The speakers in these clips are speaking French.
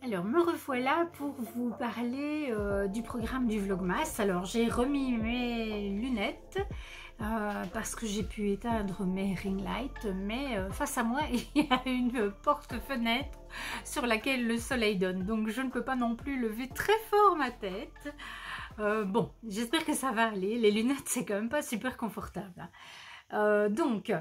Alors, me revoilà pour vous parler du programme du Vlogmas. Alors, j'ai remis mes lunettes parce que j'ai pu éteindre mes ring lights, mais face à moi, il y a une porte-fenêtre sur laquelle le soleil donne. Donc, je ne peux pas non plus lever très fort ma tête. Bon, j'espère que ça va aller. Les lunettes, c'est quand même pas super confortable. Donc,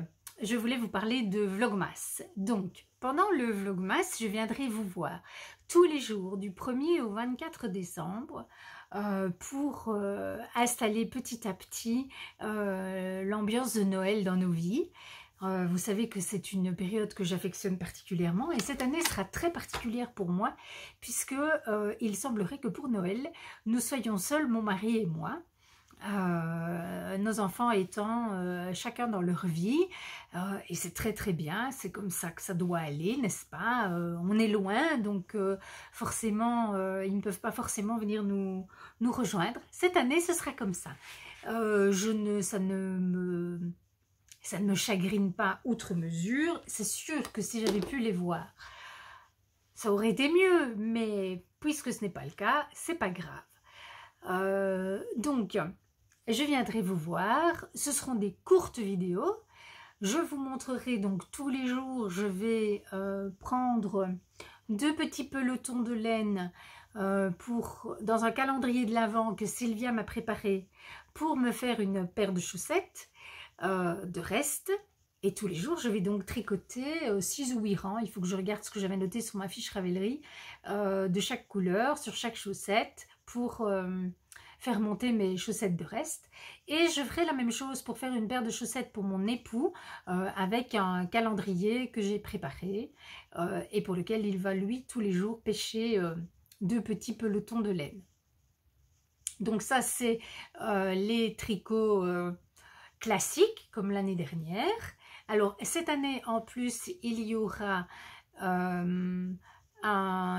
je voulais vous parler de Vlogmas. Donc, pendant le Vlogmas, je viendrai vous voir tous les jours du 1er au 24 décembre pour installer petit à petit l'ambiance de Noël dans nos vies. Vous savez que c'est une période que j'affectionne particulièrement et cette année sera très particulière pour moi puisque il semblerait que pour Noël, nous soyons seuls, mon mari et moi. Nos enfants étant chacun dans leur vie et c'est très très bien, c'est comme ça que ça doit aller, n'est-ce pas? On est loin donc forcément ils ne peuvent pas forcément venir nous rejoindre. Cette année ce sera comme ça. Ça ne me chagrine pas outre mesure. C'est sûr que si j'avais pu les voir ça aurait été mieux, mais puisque ce n'est pas le cas, c'est pas grave. Donc je viendrai vous voir, ce seront des courtes vidéos, je vous montrerai donc tous les jours, je vais prendre 2 petits pelotons de laine dans un calendrier de l'Avent que Sylvia m'a préparé pour me faire une paire de chaussettes de reste. Et tous les jours, je vais donc tricoter 6 ou 8 rangs, il faut que je regarde ce que j'avais noté sur ma fiche Ravelry, de chaque couleur, sur chaque chaussette, pour faire monter mes chaussettes de reste. Et je ferai la même chose pour faire une paire de chaussettes pour mon époux avec un calendrier que j'ai préparé et pour lequel il va lui tous les jours pêcher 2 petits pelotons de laine. Donc ça c'est les tricots classiques comme l'année dernière. Alors cette année en plus il y aura un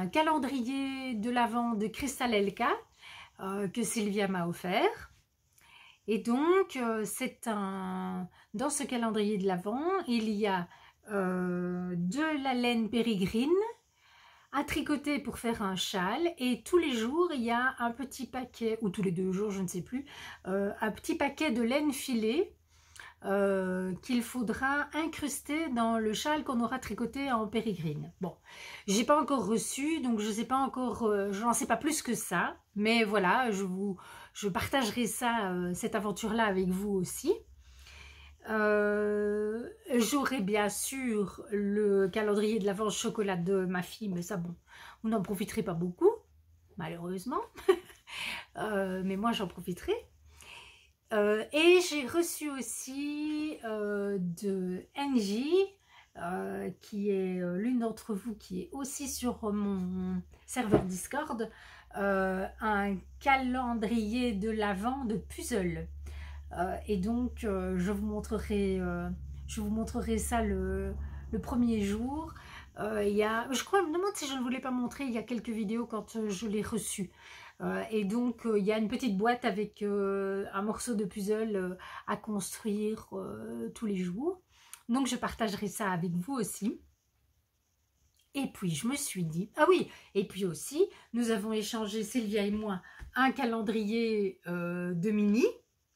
calendrier de l'Avent de Crystal Elka que Sylvia m'a offert. Et donc, dans ce calendrier de l'Avent, il y a de la laine pérégrine à tricoter pour faire un châle. Et tous les jours, il y a un petit paquet, ou tous les 2 jours, je ne sais plus, un petit paquet de laine filée qu'il faudra incruster dans le châle qu'on aura tricoté en pérégrine. Bon, j'ai pas encore reçu, donc je sais pas encore, j'en sais pas plus que ça, mais voilà, je partagerai ça, cette aventure-là avec vous aussi. J'aurai bien sûr le calendrier de l'Avent chocolat de ma fille, mais ça bon, vous n'en profiterez pas beaucoup, malheureusement, mais moi j'en profiterai. Et j'ai reçu aussi de Angie, qui est l'une d'entre vous qui est aussi sur mon serveur Discord, un calendrier de l'Avent de puzzle. Et donc je vous montrerai ça le premier jour. Je crois, je me demande si je ne vous l'ai pas montré il y a quelques vidéos quand je l'ai reçu. Et donc il y a une petite boîte avec un morceau de puzzle à construire tous les jours. Donc je partagerai ça avec vous aussi. Et puis je me suis dit, ah oui, et puis aussi nous avons échangé, Sylvia et moi, un calendrier de mini.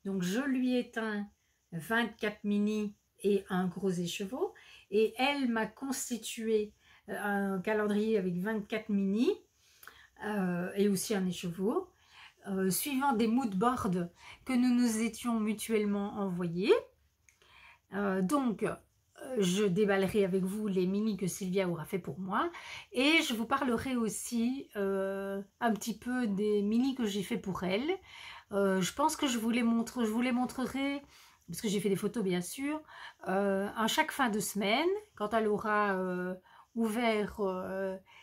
Donc je lui ai teint 24 mini et un gros écheveau. Et elle m'a constitué un calendrier avec 24 mini. Et aussi un écheveau, suivant des mood boards que nous nous étions mutuellement envoyés. Donc, je déballerai avec vous les mini que Sylvia aura fait pour moi. Et je vous parlerai aussi un petit peu des mini que j'ai fait pour elle. Je pense que je vous les montrerai, parce que j'ai fait des photos bien sûr, à chaque fin de semaine, quand elle aura ouvert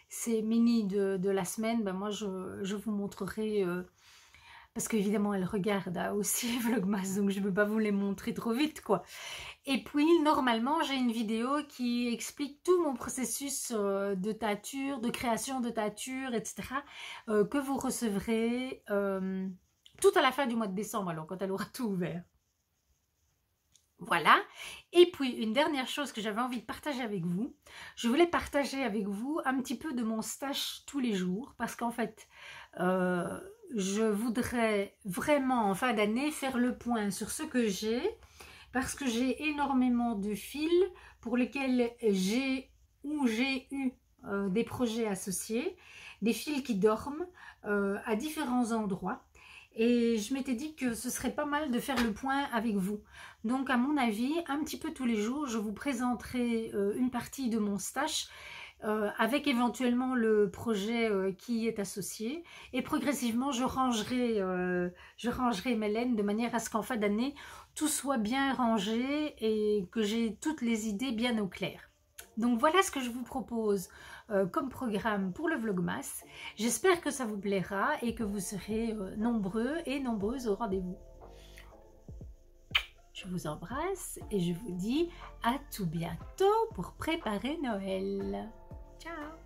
ces mini de la semaine, ben moi je vous montrerai, parce qu'évidemment elle regarde aussi Vlogmas, donc je ne peux pas vous les montrer trop vite quoi. Et puis normalement j'ai une vidéo qui explique tout mon processus de teinture, de création de teinture, etc. Que vous recevrez tout à la fin du mois de décembre, alors quand elle aura tout ouvert. Voilà. Et puis, une dernière chose que j'avais envie de partager avec vous. Je voulais partager avec vous un petit peu de mon stage tous les jours. Parce qu'en fait, je voudrais vraiment, en fin d'année, faire le point sur ce que j'ai. Parce que j'ai énormément de fils pour lesquels j'ai eu des projets associés. Des fils qui dorment à différents endroits. Et je m'étais dit que ce serait pas mal de faire le point avec vous. Donc à mon avis, un petit peu tous les jours, je vous présenterai une partie de mon stage avec éventuellement le projet qui y est associé. Et progressivement, je rangerai mes laines de manière à ce qu'en fin d'année, tout soit bien rangé et que j'ai toutes les idées bien au clair. Donc voilà ce que je vous propose comme programme pour le Vlogmas. J'espère que ça vous plaira et que vous serez nombreux et nombreuses au rendez-vous. Je vous embrasse et je vous dis à tout bientôt pour préparer Noël. Ciao!